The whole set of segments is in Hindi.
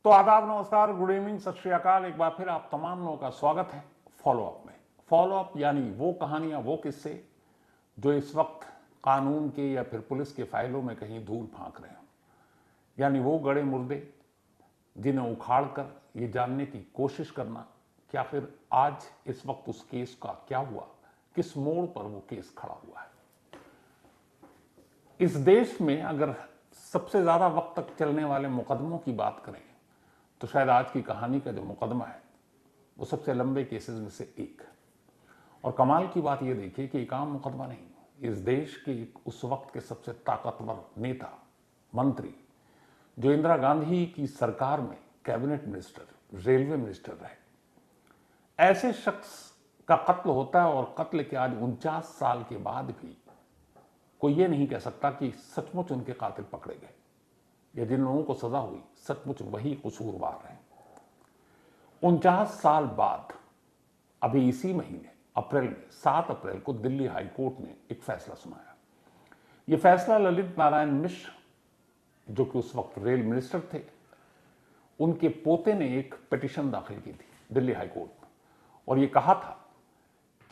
तो आदाब, नमस्कार, गुड इवनिंग, सत श्री अकाल। एक बार फिर आप तमाम लोगों का स्वागत है फॉलोअप में। फॉलोअप यानी वो कहानियां, वो किस्से जो इस वक्त कानून के या फिर पुलिस के फाइलों में कहीं धूल फांक रहे हों, यानी वो गड़े मुर्दे जिन्हें उखाड़ कर ये जानने की कोशिश करना कि आखिर आज इस वक्त उस केस का क्या हुआ, किस मोड़ पर वो केस खड़ा हुआ है। इस देश में अगर सबसे ज्यादा वक्त तक चलने वाले मुकदमों की बात करें तो शायद आज की कहानी का जो मुकदमा है वो सबसे लंबे केसेस में से एक है। और कमाल की बात ये देखिए कि एक आम मुकदमा नहीं, इस देश के उस वक्त के सबसे ताकतवर नेता, मंत्री, जो इंदिरा गांधी की सरकार में कैबिनेट मिनिस्टर, रेलवे मिनिस्टर रहे, ऐसे शख्स का कत्ल होता है। और कत्ल के आज 49 साल के बाद भी कोई ये नहीं कह सकता कि सचमुच उनके कातिल पकड़े गए या जिन लोगों को सजा हुई सचमुच वही कसूरवार हैं। 49 साल बाद अभी इसी महीने अप्रैल में 7 अप्रैल को दिल्ली हाई कोर्ट ने एक फैसला सुनाया। यह फैसला ललित नारायण मिश्र, जो कि उस वक्त रेल मिनिस्टर थे, उनके पोते ने एक पिटीशन दाखिल की थी दिल्ली हाई कोर्ट में और यह कहा था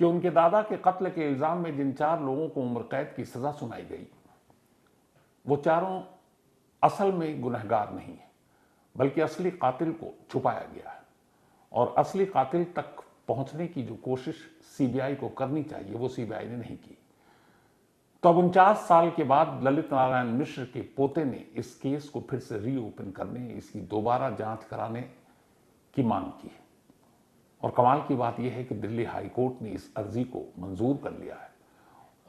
कि उनके दादा के कत्ल के इल्जाम में जिन 4 लोगों को उम्र कैद की सजा सुनाई गई वो चारों असल में गुनहगार नहीं है, बल्कि असली कातिल को छुपाया गया है और असली कातिल तक पहुंचने की जो कोशिश सीबीआई को करनी चाहिए वो सीबीआई ने नहीं की। तो अब 49 साल के बाद ललित नारायण मिश्र के पोते ने इस केस को फिर से रीओपन करने, इसकी दोबारा जांच कराने की मांग की है। और कमाल की बात यह है कि दिल्ली हाई कोर्ट ने इस अर्जी को मंजूर कर लिया है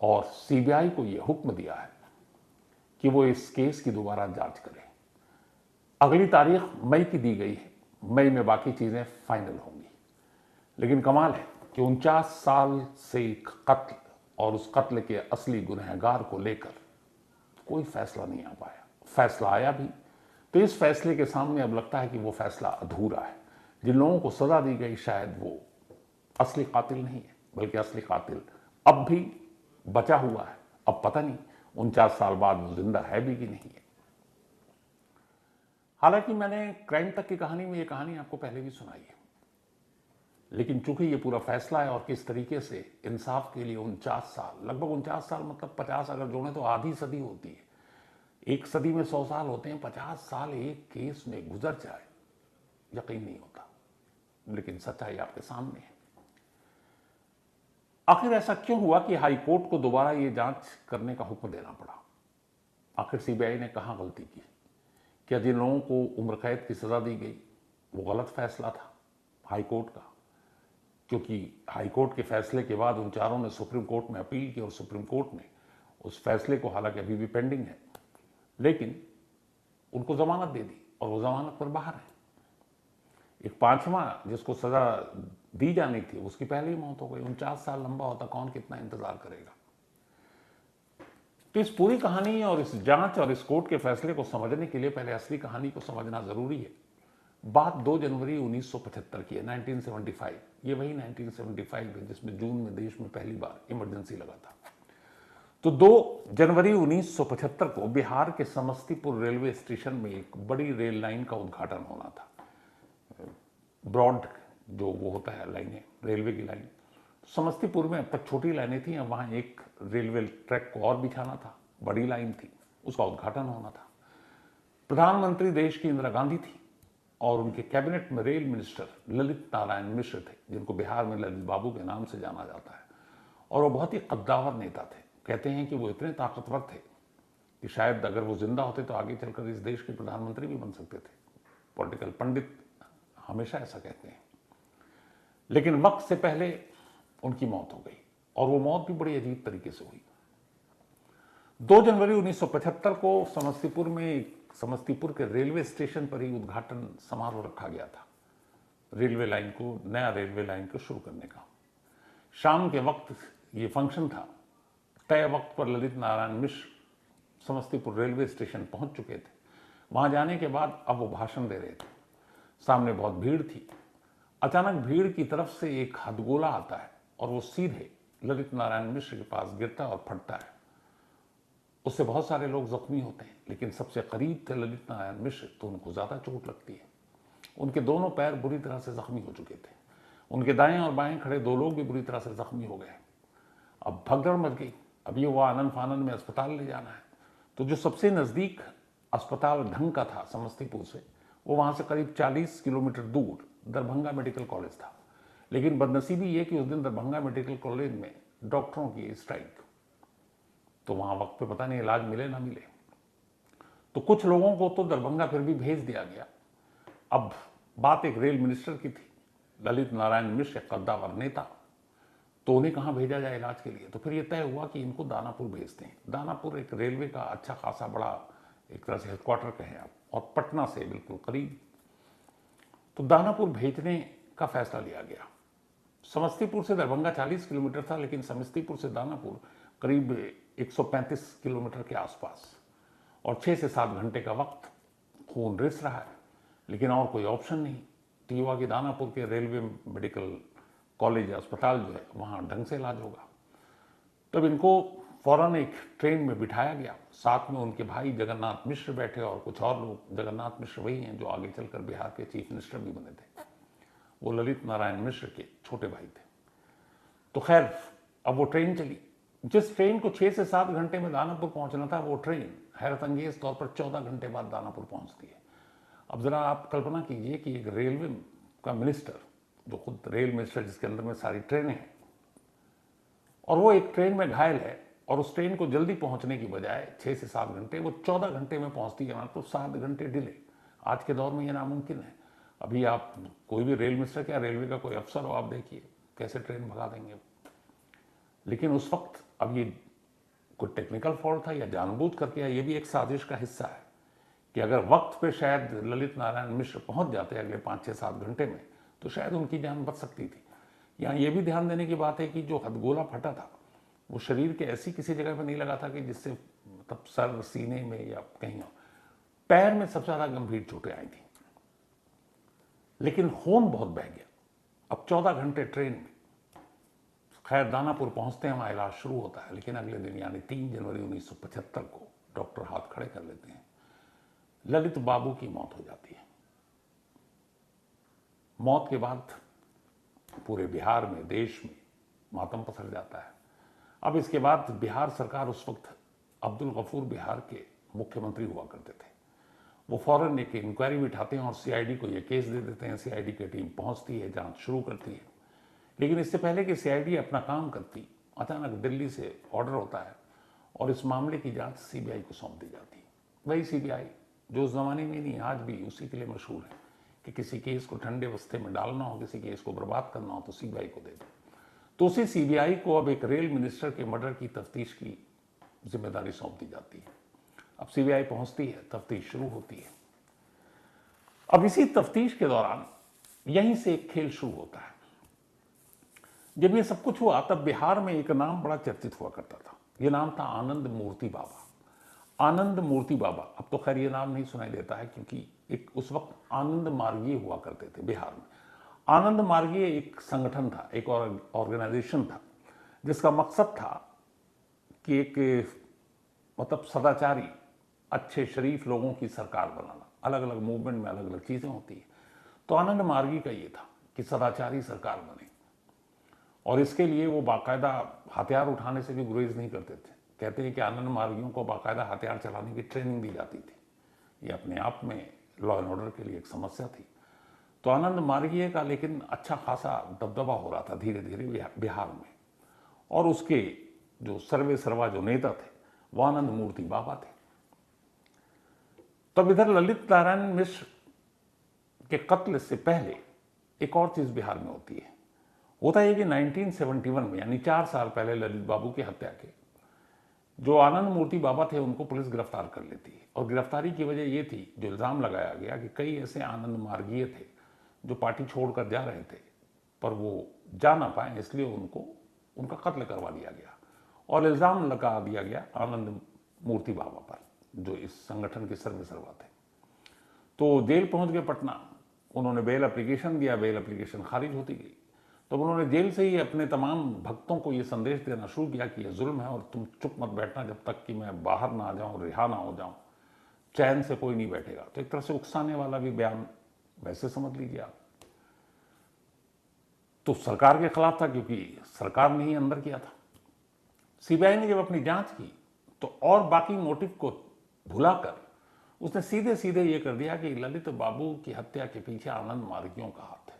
और सीबीआई को यह हुक्म दिया है कि वो इस केस की दोबारा जांच करें। अगली तारीख मई की दी गई है, मई में बाकी चीजें फाइनल होंगी। लेकिन कमाल है कि 49 साल से एक कत्ल और उस कत्ल के असली गुनहगार को लेकर कोई फैसला नहीं आ पाया। फैसला आया भी तो इस फैसले के सामने अब लगता है कि वो फैसला अधूरा है। जिन लोगों को सजा दी गई शायद वो असली कातिल नहीं है, बल्कि असली कातिल अब भी बचा हुआ है। अब पता नहीं 49 साल बाद वो जिंदा है भी कि नहीं है। हालांकि मैंने क्राइम तक की कहानी में ये कहानी आपको पहले भी सुनाई है, लेकिन चूंकि ये पूरा फैसला है और किस तरीके से इंसाफ के लिए 49 साल, लगभग 49 साल मतलब 50 अगर जोड़े तो आधी सदी होती है। एक सदी में 100 साल होते हैं, 50 साल एक केस में गुजर जाए, यकीन नहीं होता। लेकिन सच्चाई आपके सामने है। आखिर ऐसा क्यों हुआ कि हाई कोर्ट को दोबारा ये जांच करने का हुक्म देना पड़ा? आखिर सीबीआई ने कहां गलती की? क्या जिन लोगों को उम्र कैद की सजा दी गई वो गलत फैसला था हाई कोर्ट का? क्योंकि हाई कोर्ट के फैसले के बाद उन चारों ने सुप्रीम कोर्ट में अपील की और सुप्रीम कोर्ट ने उस फैसले को, हालांकि अभी भी पेंडिंग है, लेकिन उनको जमानत दे दी और वो जमानत पर बाहर है। एक 5वां जिसको सजा दी जानी थी उसकी पहले ही मौत हो गई। 49 साल लंबा होता, कौन कितना इंतजार करेगा? तो इस पूरी कहानी और इस जांच और इस कोर्ट के फैसले को समझने के लिए पहले असली कहानी को समझना जरूरी है। बात 2 जनवरी 1975 की है, 1975। ये वही 1975 है जिसमें जून में देश में पहली बार इमरजेंसी लगा था। तो 2 जनवरी 1975 को बिहार के समस्तीपुर रेलवे स्टेशन में एक बड़ी रेल लाइन का उद्घाटन होना था। ब्रॉड जो वो होता है लाइनें, रेलवे की लाइन। समस्तीपुर में अब तक छोटी लाइनें थी, अब वहां एक रेलवे ट्रैक को और बिछाना था, बड़ी लाइन थी, उसका उद्घाटन होना था। प्रधानमंत्री देश की इंदिरा गांधी थी और उनके कैबिनेट में रेल मिनिस्टर ललित नारायण मिश्र थे, जिनको बिहार में ललित बाबू के नाम से जाना जाता है। और वो बहुत ही कद्दावर नेता थे। कहते हैं कि वो इतने ताकतवर थे कि शायद अगर वो जिंदा होते तो आगे चलकर इस देश के प्रधानमंत्री भी बन सकते थे। पॉलिटिकल पंडित हमेशा ऐसा कहते हैं। लेकिन वक्त से पहले उनकी मौत हो गई और वो मौत भी बड़ी अजीब तरीके से हुई। 2 जनवरी 1975 को समस्तीपुर के रेलवे स्टेशन पर ही उद्घाटन समारोह रखा गया था, रेलवे लाइन को, नया रेलवे लाइन को शुरू करने का। शाम के वक्त ये फंक्शन था। तय वक्त पर ललित नारायण मिश्र समस्तीपुर रेलवे स्टेशन पहुंच चुके थे। वहां जाने के बाद अब वो भाषण दे रहे थे। सामने बहुत भीड़ थी। अचानक भीड़ की तरफ से एक हथगोला आता है और वो सीधे ललित नारायण मिश्र के पास गिरता और फटता है। उससे बहुत सारे लोग जख्मी होते हैं, लेकिन सबसे करीब थे ललित नारायण मिश्र, तो उनको ज्यादा चोट लगती है। उनके दोनों पैर बुरी तरह से जख्मी हो चुके थे। उनके दाएं और बाएं खड़े 2 लोग भी बुरी तरह से जख्मी हो गए। अब भगदड़ मच गई। अभी वो आनंद फानंद में अस्पताल ले जाना है, तो जो सबसे नज़दीक अस्पताल ढंग का था समस्तीपुर से, वो वहाँ से करीब 40 किलोमीटर दूर दरभंगा मेडिकल कॉलेज था। लेकिन बदनसीबी ये कि उस दिन दरभंगा मेडिकल कॉलेज में डॉक्टरों की स्ट्राइक, तो वहाँ वक्त पे पता नहीं इलाज मिले ना मिले। तो कुछ लोगों को तो दरभंगा फिर भी भेज दिया गया। अब बात एक रेल मिनिस्टर की थी, ललित नारायण मिश्र, कद्दावर नेता, तो उन्हें कहाँ भेजा जाए इलाज के लिए। तो फिर ये तय हुआ कि इनको दानापुर भेजते हैं। दानापुर एक रेलवे का अच्छा खासा बड़ा एक तरह से हेडक्वार्टर कहें आप, और पटना से बिल्कुल करीब। तो दानापुर भेजने का फैसला लिया गया। समस्तीपुर से दरभंगा 40 किलोमीटर था, लेकिन समस्तीपुर से दानापुर करीब 135 किलोमीटर के आसपास, और 6 से 7 घंटे का वक्त। खून रिस रहा है, लेकिन और कोई ऑप्शन नहीं। तो युवा की दानापुर के रेलवे मेडिकल कॉलेज अस्पताल जो है, वहाँ ढंग से इलाज होगा। तब इनको फौरन एक ट्रेन में बिठाया गया। साथ में उनके भाई जगन्नाथ मिश्र बैठे और कुछ और लोग। जगन्नाथ मिश्र वही हैं जो आगे चलकर बिहार के चीफ मिनिस्टर भी बने थे। वो ललित नारायण मिश्र के छोटे भाई थे। तो खैर, अब वो ट्रेन चली। जिस ट्रेन को 6 से 7 घंटे में दानापुर पहुंचना था, वो ट्रेन हैरत अंगेज तौर पर 14 घंटे बाद दानापुर पहुंचती है। अब जरा आप कल्पना कीजिए कि एक रेलवे का मिनिस्टर, जो खुद रेल मिनिस्टर, जिसके अंदर में सारी ट्रेनें हैं, और वो एक ट्रेन में घायल है, और उस ट्रेन को जल्दी पहुंचने की बजाय 6 से 7 घंटे, वो 14 घंटे में पहुंचती है। मतलब 7 घंटे डिले। आज के दौर में ये नामुमकिन है। अभी आप कोई भी रेल मिनिस्टर क्या रेलवे का कोई अफसर हो, आप देखिए कैसे ट्रेन भगा देंगे। लेकिन उस वक्त अब ये कोई टेक्निकल फॉल्ट था या जानबूझ करके, या ये भी एक साजिश का हिस्सा है कि अगर वक्त पे शायद ललित नारायण मिश्र पहुंच जाते अगले 5, 6, 7 घंटे में, तो शायद उनकी जान बच सकती थी। यहाँ ये भी ध्यान देने की बात है कि जो हथगोला फटा था, वो शरीर के ऐसी किसी जगह पर नहीं लगा था कि जिससे मतलब सर, सीने में या कहीं पैर में सबसे ज़्यादा गंभीर चोटें आई थी। लेकिन खून बहुत बह गया। अब 14 घंटे ट्रेन में, खैर दानापुर पहुंचते हैं, वहाँ इलाज शुरू होता है। लेकिन अगले दिन यानी 3 जनवरी 1975 को डॉक्टर हाथ खड़े कर लेते हैं। ललित बाबू की मौत हो जाती है। मौत के बाद पूरे बिहार में, देश में मातम पसर जाता है। अब इसके बाद बिहार सरकार, उस वक्त अब्दुल गफूर बिहार के मुख्यमंत्री हुआ करते थे, वो फौरन एक इंक्वायरी बिठाते हैं और सीआईडी को ये केस दे देते हैं। सीआईडी की टीम पहुंचती है, जांच शुरू करती है। लेकिन इससे पहले कि सीआईडी अपना काम करती, अचानक दिल्ली से ऑर्डर होता है और इस मामले की जांच सीबीआई को सौंप दी जाती है। वही सीबीआई जो उस जमाने में नहीं, आज भी उसी के लिए मशहूर है कि किसी केस को ठंडे बस्ते में डालना हो, किसी केस को बर्बाद करना हो, तो सीबीआई को दे दो। तो उसी सीबीआई को अब एक रेल मिनिस्टर के मर्डर की तफ्तीश की जिम्मेदारी सौंप दी जाती है। अब सीबीआई पहुंचती है, तफ्तीश शुरू होती है। अब इसी तफ्तीश के दौरान यहीं से एक खेल शुरू होता है। जब ये सब कुछ हुआ, तब बिहार में एक नाम बड़ा चर्चित हुआ करता था। ये नाम था आनंद मूर्ति बाबा। आनंद मूर्ति बाबा, अब तो खैर ये नाम नहीं सुनाई देता है, क्योंकि एक उस वक्त आनंद मार्गीय हुआ करते थे बिहार में। आनंद मार्गीय एक संगठन था, एक ऑर्गेनाइजेशन था, जिसका मकसद था कि एक मतलब सदाचारी, अच्छे शरीफ लोगों की सरकार बनाना। अलग अलग मूवमेंट में अलग अलग चीज़ें होती है। तो आनंद मार्गी का ये था कि सदाचारी सरकार बने, और इसके लिए वो बाकायदा हथियार उठाने से भी गुरेज नहीं करते थे। कहते हैं कि आनंद मार्गियों को बाकायदा हथियार चलाने की ट्रेनिंग दी जाती थी। ये अपने आप में लॉ एंड ऑर्डर के लिए एक समस्या थी। तो आनंद मार्गीय का लेकिन अच्छा खासा दबदबा हो रहा था धीरे धीरे बिहार में, और उसके जो सर्वे सर्वा जो नेता थे वो आनंद मूर्ति बाबा थे। तब इधर ललित नारायण मिश्र के कत्ल से पहले एक और चीज बिहार में होती है। होता है कि 1971 में, यानी 4 साल पहले ललित बाबू की हत्या के, जो आनंद मूर्ति बाबा थे उनको पुलिस गिरफ्तार कर लेती है। और गिरफ्तारी की वजह ये थी, जो इल्ज़ाम लगाया गया कि कई ऐसे आनंद मार्गीय थे जो पार्टी छोड़कर जा रहे थे, पर वो जा ना पाए, इसलिए उनको उनका कत्ल करवा दिया गया। और इल्ज़ाम लगा दिया गया आनंद मूर्ति बाबा पर, जो इस संगठन के सर्वे सर्वा थे। तो जेल पहुंच गए पटना। उन्होंने बेल एप्लीकेशन दिया, बेल एप्लीकेशन खारिज होती गई। तो उन्होंने जेल से ही अपने तमाम भक्तों को ये संदेश देना शुरू किया कि यह जुल्म है, और तुम चुप मत बैठना जब तक कि मैं बाहर ना आ जाऊं, रिहा ना हो जाऊं, चैन से कोई नहीं बैठेगा। तो एक तरह से उकसाने वाला भी बयान वैसे समझ लीजिए आप। तो सरकार के खिलाफ था क्योंकि सरकार ने ही अंदर किया था। सीबीआई ने जब अपनी जांच की तो और बाकी मोटिव को भुलाकर उसने सीधे सीधे ये कर दिया कि ललित बाबू की हत्या के पीछे आनंद मार्गियों का हाथ है,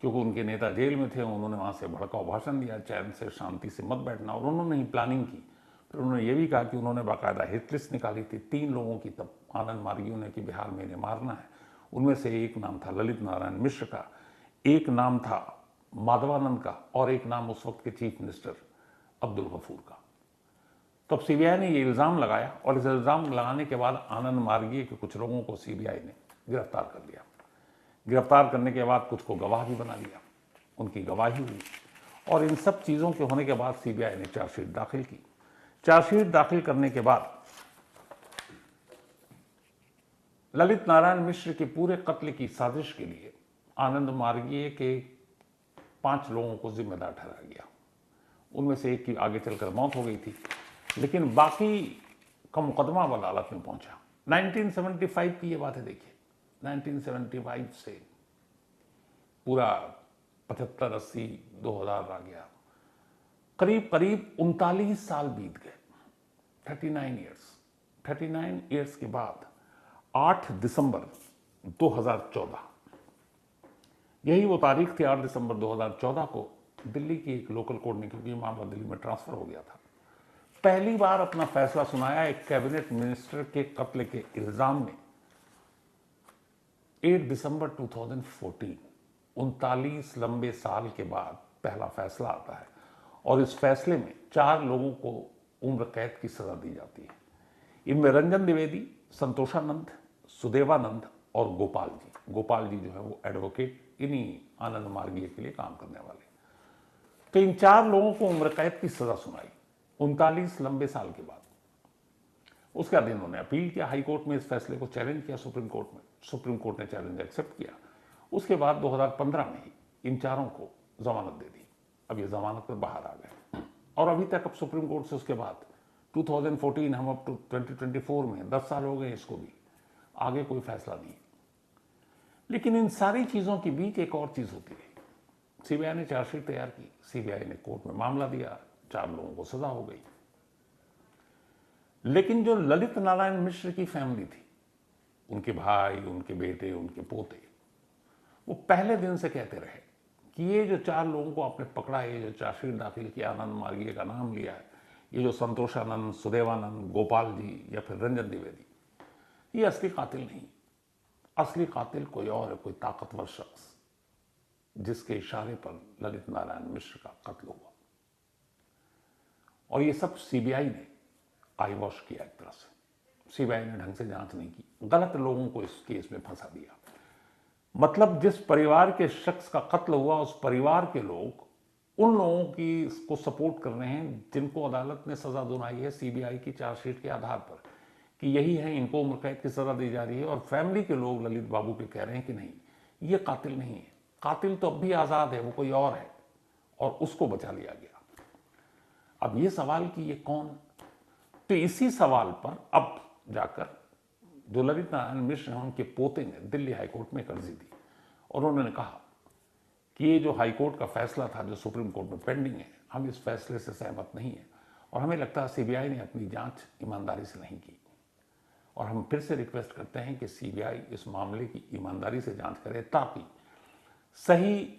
क्योंकि उनके नेता जेल में थे, उन्होंने वहां से भड़काऊ भाषण दिया, चैन से शांति से मत बैठना, और उन्होंने ही प्लानिंग की। फिर उन्होंने ये भी कहा कि उन्होंने बाकायदा हिट लिस्ट निकाली थी 3 लोगों की, तब आनंद मार्गियों ने कि बिहार में इन्हें मारना है। उनमें से एक नाम था ललित नारायण मिश्र का, एक नाम था माधवानंद का, और एक नाम उस वक्त के चीफ मिनिस्टर अब्दुल गफूर का। तब सीबीआई ने ये इल्ज़ाम लगाया, और इस इल्ज़ाम लगाने के बाद आनंद मार्गी के कुछ लोगों को सीबीआई ने गिरफ्तार कर लिया। गिरफ्तार करने के बाद कुछ को गवाह भी बना लिया, उनकी गवाही हुई, और इन सब चीज़ों के होने के बाद सीबीआई ने चार्जशीट दाखिल की। चार्जशीट दाखिल करने के बाद ललित नारायण मिश्र के पूरे कत्ल की साजिश के लिए आनंद मार्गी के 5 लोगों को जिम्मेदार ठहराया गया। उनमें से एक की आगे चलकर मौत हो गई थी, लेकिन बाकी का मुकदमा अदालत में पहुंचा। 1975 की ये बात है, देखिए 1975 से पूरा 75, 80, 2000 आ गया, करीब करीब 39 साल बीत गए, 39 ईयर्स के बाद 8 दिसंबर 2014, यही वो तारीख थी 8 दिसंबर 2014 को दिल्ली की एक लोकल कोर्ट ने, क्योंकि मामला दिल्ली में ट्रांसफर हो गया था, पहली बार अपना फैसला सुनाया एक कैबिनेट मिनिस्टर के कत्ल के इल्जाम में। 8 दिसंबर 2014, 39 लंबे साल के बाद पहला फैसला आता है, और इस फैसले में 4 लोगों को उम्र कैद की सजा दी जाती है। इनमें रंजन द्विवेदी, संतोषानंद, सुदेवानंद और गोपाल जी। गोपाल जी जो है वो एडवोकेट, इन्हीं आनंद मार्गी के लिए काम करने वाले। तो इन 4 लोगों को उम्र कैद की सजा सुनाई 39 लंबे साल के बाद। उसके बाद इन्होंने अपील किया हाई कोर्ट में, इस फैसले को चैलेंज किया सुप्रीम कोर्ट में। सुप्रीम कोर्ट ने चैलेंज एक्सेप्ट किया। उसके बाद 2015 में ही इन 4 को जमानत दे दी। अब ये जमानत पर बाहर आ गए, और अभी तक अब सुप्रीम कोर्ट से उसके बाद 2014 हम अब 2024 में 10 साल हो गए, इसको भी आगे कोई फैसला नहीं। लेकिन इन सारी चीजों के बीच एक और चीज होती है। सीबीआई ने चार्जशीट तैयार की, सीबीआई ने कोर्ट में मामला दिया, 4 लोगों को सजा हो गई। लेकिन जो ललित नारायण मिश्र की फैमिली थी, उनके भाई, उनके बेटे, उनके पोते, वो पहले दिन से कहते रहे कि ये जो 4 लोगों को आपने पकड़ा है, ये जो चार्जशीट दाखिल किया, आनंद मार्गी का नाम लिया है, ये जो संतोषानंद, सुदेवानंद, गोपाल जी या फिर रंजन द्विवेदी, ये असली कातिल नहीं। असली कातिल कोई और है, कोई ताकतवर शख्स, जिसके इशारे पर ललित नारायण मिश्र का कत्ल हुआ। और ये सब सीबीआई ने आई वॉश किया एक तरह से। सीबीआई ने ढंग से जांच नहीं की, गलत लोगों को इस केस में फंसा दिया। मतलब जिस परिवार के शख्स का कत्ल हुआ, उस परिवार के लोग उन लोगों की को सपोर्ट कर रहे हैं जिनको अदालत ने सजा सुनाई है सीबीआई की चार्जशीट के आधार पर कि यही है, इनको उम्र कैद की सजा दी जा रही है। और फैमिली के लोग ललित बाबू के कह रहे हैं कि नहीं, ये कातिल नहीं है, कातिल तो अब भी आजाद है, वो कोई और है, और उसको बचा लिया गया। अब ये सवाल कि ये कौन, तो इसी सवाल पर अब जाकर जो ललित नारायण मिश्र हैं, उनके पोते ने दिल्ली हाईकोर्ट में अर्जी दी, और उन्होंने कहा कि ये जो हाईकोर्ट का फैसला था जो सुप्रीम कोर्ट में पेंडिंग है, हम इस फैसले से सहमत नहीं है, और हमें लगता है सीबीआई ने अपनी जांच ईमानदारी से नहीं की, और हम फिर से रिक्वेस्ट करते हैं कि सीबीआई इस मामले की ईमानदारी से जांच करे, ताकि सही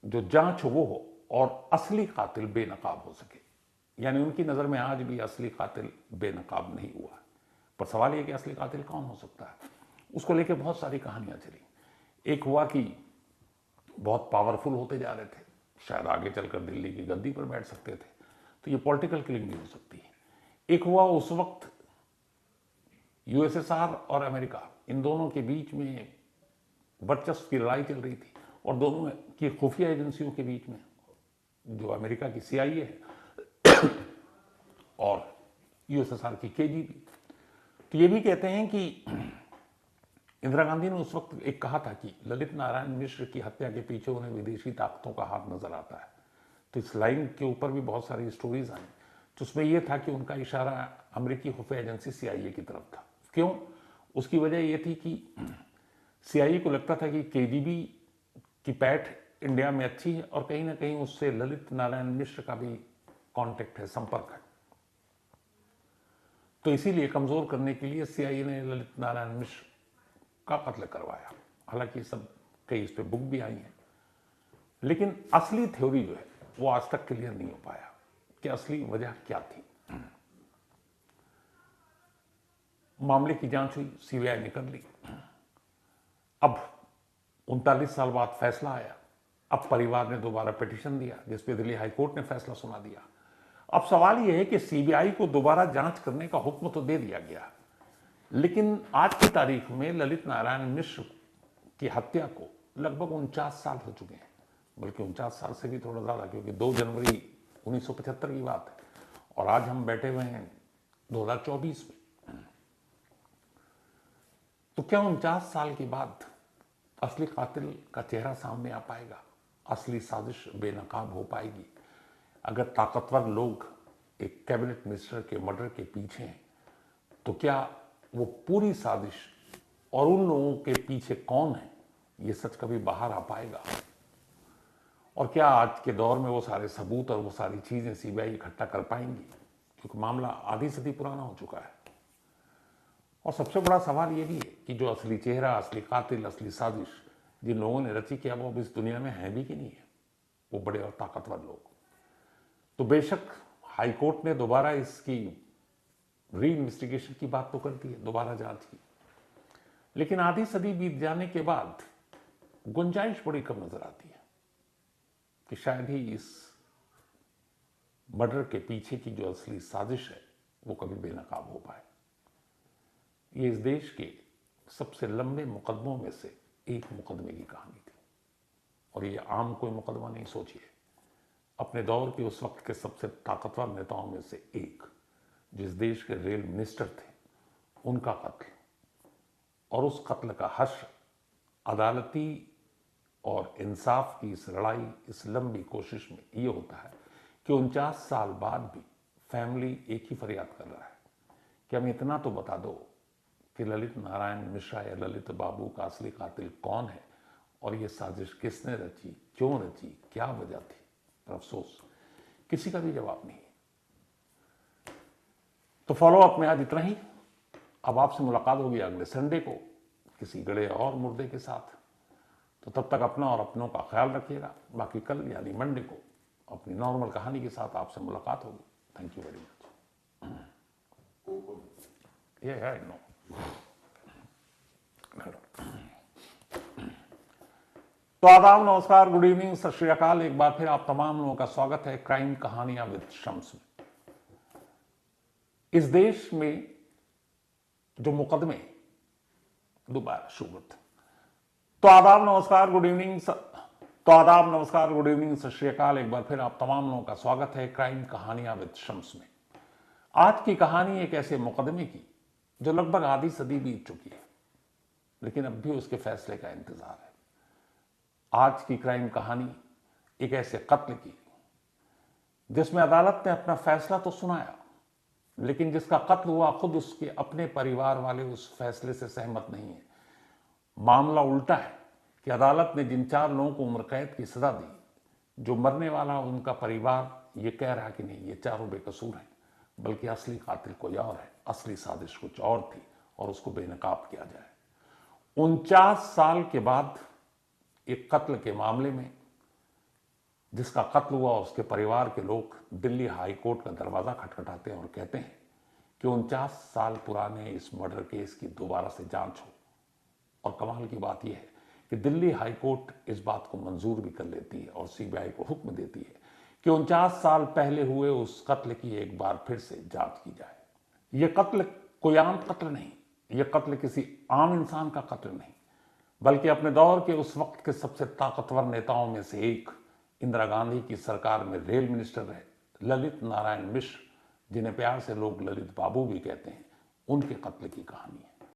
जो जांच वो हो और असली कातिल बेनकाब हो सके। यानी उनकी नज़र में आज भी असली कातिल बेनकाब नहीं हुआ है। पर सवाल ये कि असली कातिल कौन हो सकता है, उसको लेके बहुत सारी कहानियां चली। एक हुआ कि बहुत पावरफुल होते जा रहे थे, शायद आगे चलकर दिल्ली की गद्दी पर बैठ सकते थे, तो ये पॉलिटिकल किलिंग भी हो सकती है। एक हुआ उस वक्त यूएसएसआर और अमेरिका, इन दोनों के बीच में वर्चस्व की लड़ाई चल रही थी, और दोनों की खुफिया एजेंसियों के बीच में, जो अमेरिका की सीआईए है और यूएसएसआर की केजीबी। तो ये भी कहते हैं कि इंदिरा गांधी ने उस वक्त एक कहा था कि ललित नारायण मिश्र की हत्या के पीछे उन्हें विदेशी ताकतों का हाथ नजर आता है। तो इस लाइन के ऊपर भी बहुत सारी स्टोरीज आई, तो उसमें यह था कि उनका इशारा अमेरिकी खुफिया एजेंसी सीआईए की तरफ था। क्यों? उसकी वजह यह थी कि सीआईए को लगता था कि केजीबी की पैठ इंडिया में अच्छी है और कहीं ना कहीं उससे ललित नारायण मिश्र का भी कांटेक्ट है, संपर्क है। तो इसीलिए कमजोर करने के लिए सीआईए ने ललित नारायण मिश्र का कत्ल करवाया। हालांकि सब कई इस पे बुक भी आई हैं, लेकिन असली थ्योरी जो है वो आज तक क्लियर नहीं हो पाया कि असली वजह क्या थी। मामले की जांच हुई, सीबीआई ने कर ली। अब 39 साल बाद फैसला आया। अब परिवार ने दोबारा पिटीशन दिया जिसपे दिल्ली हाईकोर्ट ने फैसला सुना दिया। अब सवाल यह है कि सीबीआई को दोबारा जांच करने का हुक्म तो दे दिया गया, लेकिन आज की तारीख में ललित नारायण मिश्र की हत्या को लगभग 49 साल हो चुके हैं, बल्कि 49 साल से भी थोड़ा ज्यादा, क्योंकि 2 जनवरी 1975 की बात है और आज हम बैठे हुए हैं 2024 में। तो क्या 49 साल के बाद असली कातिल का चेहरा सामने आ पाएगा? असली साजिश बेनकाब हो पाएगी? अगर ताकतवर लोग एक कैबिनेट मिनिस्टर के मर्डर के पीछे हैं, तो क्या वो पूरी साजिश और उन लोगों के पीछे कौन है, ये सच कभी बाहर आ पाएगा? और क्या आज के दौर में वो सारे सबूत और वो सारी चीजें सीबीआई इकट्ठा कर पाएंगी? क्योंकि मामला आधी सदी पुराना हो चुका है। और सबसे बड़ा सवाल ये भी है कि जो असली चेहरा, असली कातिल, असली साजिश जिन लोगों ने रची, क्या वो अब इस दुनिया में है भी कि नहीं है, वो बड़े और ताकतवर लोग? तो बेशक हाईकोर्ट ने दोबारा इसकी री इन्वेस्टिगेशन की बात तो कर दी है, दोबारा जांच की, लेकिन आधी सदी बीत जाने के बाद गुंजाइश बड़ी कम नजर आती है कि शायद ही इस मर्डर के पीछे की जो असली साजिश है वो कभी बेनकाब हो पाए। ये इस देश के सबसे लंबे मुकदमों में से एक मुकदमे की कहानी थी, और ये आम कोई मुकदमा नहीं। सोचिए, अपने दौर के उस वक्त के सबसे ताकतवर नेताओं में से एक, जिस देश के रेल मिनिस्टर थे, उनका कत्ल, और उस कत्ल का हश्र अदालती और इंसाफ की इस लड़ाई, इस लंबी कोशिश में ये होता है कि 49 साल बाद भी फैमिली एक ही फरियाद कर रहा है कि हमें इतना तो बता दो कि ललित नारायण मिश्रा या ललित बाबू का असली कातिल कौन है और ये साजिश किसने रची, क्यों रची, क्या वजह थी। पर अफसोस किसी का भी जवाब नहीं। तो फॉलोअप में आज इतना ही। अब आपसे मुलाकात होगी अगले संडे को किसी गड़े और मुर्दे के साथ। तो तब तक अपना और अपनों का ख्याल रखिएगा। बाकी कल यानी मंडे को अपनी नॉर्मल कहानी के साथ आपसे मुलाकात होगी। Thank you very much. ये है नो। तो आदाब, नमस्कार, गुड इवनिंग, सत श्री अकाल। एक बार फिर आप तमाम लोगों का स्वागत है क्राइम कहानियां विद शम्स में। इस देश में जो मुकदमे दोबारा शुरू होते, तो आदाब, नमस्कार, गुड इवनिंग, सत श्री अकाल। एक बार फिर आप तमाम लोगों का स्वागत है क्राइम कहानियां विद शम्स में। आज की कहानी एक ऐसे मुकदमे की जो लगभग आधी सदी बीत चुकी है, लेकिन अब भी उसके फैसले का इंतजार है। आज की क्राइम कहानी एक ऐसे कत्ल की जिसमें अदालत ने अपना फैसला तो सुनाया, लेकिन जिसका कत्ल हुआ खुद उसके अपने परिवार वाले उस फैसले से सहमत नहीं है। मामला उल्टा है कि अदालत ने जिन 4 लोगों को उम्र कैद की सजा दी, जो मरने वाला उनका परिवार ये कह रहा कि नहीं, ये चारों बेकसूर हैं, बल्कि असली कातिल कोई और है, असली साजिश कुछ और थी और उसको बेनकाब किया जाए। 49 साल के बाद एक कत्ल के मामले में जिसका कत्ल हुआ, उसके परिवार के लोग दिल्ली हाई कोर्ट का दरवाजा खटखटाते हैं और कहते हैं कि 49 साल पुराने इस मर्डर केस की दोबारा से जांच हो। और कमाल की बात यह है कि दिल्ली हाई कोर्ट इस बात को मंजूर भी कर लेती है और सीबीआई को हुक्म देती है कि 49 साल पहले हुए उस कत्ल की एक बार फिर से जांच की जाए। यह कत्ल कोई आम कत्ल नहीं, यह कत्ल किसी आम इंसान का कत्ल नहीं, बल्कि अपने दौर के उस वक्त के सबसे ताकतवर नेताओं में से एक, इंदिरा गांधी की सरकार में रेल मिनिस्टर रहे ललित नारायण मिश्र, जिन्हें प्यार से लोग ललित बाबू भी कहते हैं, उनके कत्ल की कहानी है।